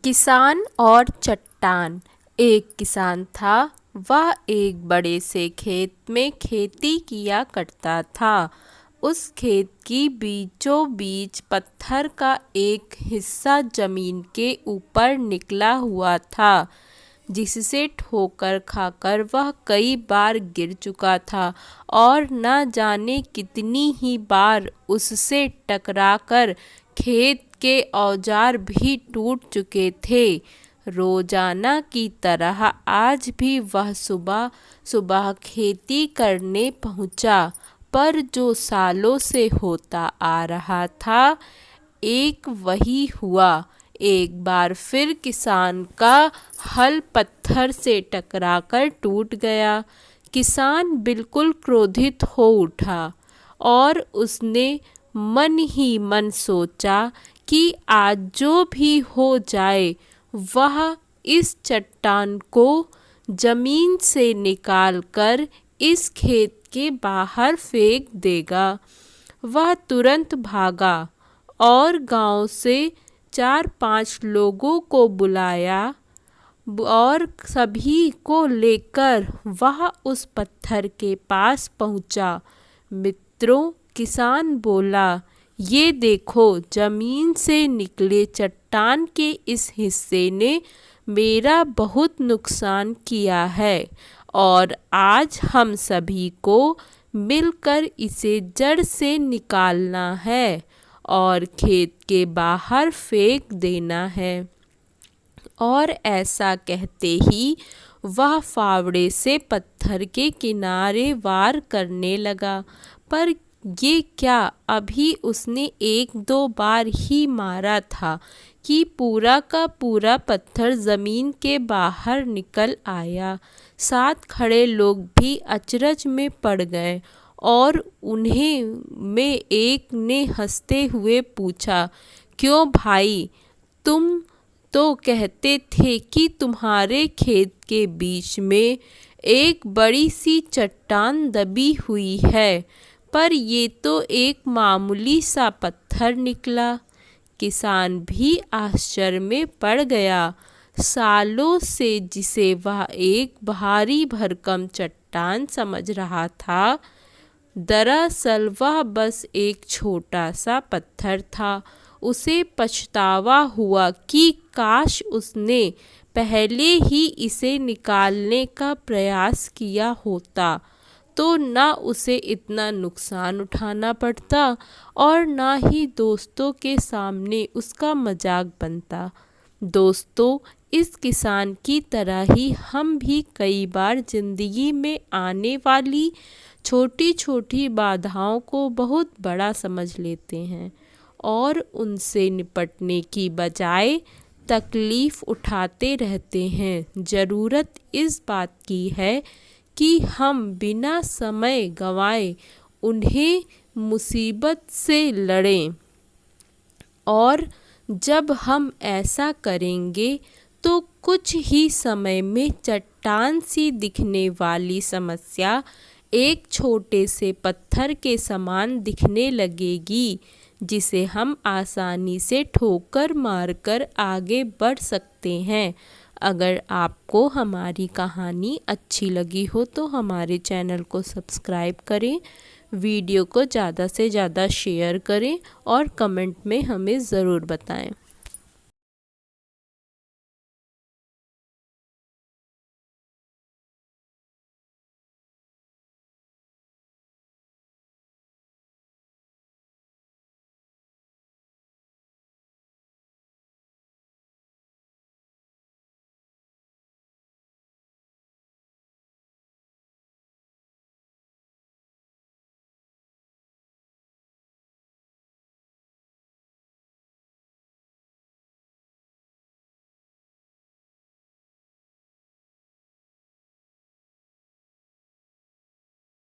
किसान और चट्टान। एक किसान था। वह एक बड़े से खेत में खेती किया करता था। उस खेत की बीचों बीच पत्थर का एक हिस्सा जमीन के ऊपर निकला हुआ था, जिससे ठोकर खाकर वह कई बार गिर चुका था और न जाने कितनी ही बार उससे टकराकर खेत के औजार भी टूट चुके थे। रोजाना की तरह आज भी वह सुबह सुबह खेती करने पहुंचा, पर जो सालों से होता आ रहा था, एक वही हुआ। एक बार फिर किसान का हल पत्थर से टकराकर टूट गया। किसान बिल्कुल क्रोधित हो उठा और उसने मन ही मन सोचा कि आज जो भी हो जाए वह इस चट्टान को जमीन से निकालकर इस खेत के बाहर फेंक देगा। वह तुरंत भागा और गांव से 4-5 लोगों को बुलाया और सभी को लेकर वह उस पत्थर के पास पहुंचा। मित्रों, किसान बोला, ये देखो, जमीन से निकले चट्टान के इस हिस्से ने मेरा बहुत नुकसान किया है और आज हम सभी को मिलकर इसे जड़ से निकालना है और खेत के बाहर फेंक देना है। और ऐसा कहते ही वह फावड़े से पत्थर के किनारे वार करने लगा। पर ये क्या, अभी उसने 1-2 बार ही मारा था कि पूरा का पूरा पत्थर ज़मीन के बाहर निकल आया। साथ खड़े लोग भी अचरज में पड़ गए और उन्हें में एक ने हंसते हुए पूछा, क्यों भाई, तुम तो कहते थे कि तुम्हारे खेत के बीच में एक बड़ी सी चट्टान दबी हुई है, पर ये तो एक मामूली सा पत्थर निकला। किसान भी आश्चर्य में पड़ गया। सालों से जिसे वह एक भारी भरकम चट्टान समझ रहा था, दरअसल वह बस एक छोटा सा पत्थर था। उसे पछतावा हुआ कि काश उसने पहले ही इसे निकालने का प्रयास किया होता, तो न उसे इतना नुकसान उठाना पड़ता और न ही दोस्तों के सामने उसका मजाक बनता। दोस्तों, इस किसान की तरह ही हम भी कई बार जिंदगी में आने वाली छोटी छोटी बाधाओं को बहुत बड़ा समझ लेते हैं और उनसे निपटने की बजाय तकलीफ़ उठाते रहते हैं। ज़रूरत इस बात की है कि हम बिना समय गंवाए उन्हें मुसीबत से लड़ें, और जब हम ऐसा करेंगे तो कुछ ही समय में चट्टान सी दिखने वाली समस्या एक छोटे से पत्थर के समान दिखने लगेगी, जिसे हम आसानी से ठोकर मारकर आगे बढ़ सकते हैं। अगर आपको हमारी कहानी अच्छी लगी हो तो हमारे चैनल को सब्सक्राइब करें, वीडियो को ज़्यादा से ज़्यादा शेयर करें और कमेंट में हमें ज़रूर बताएं।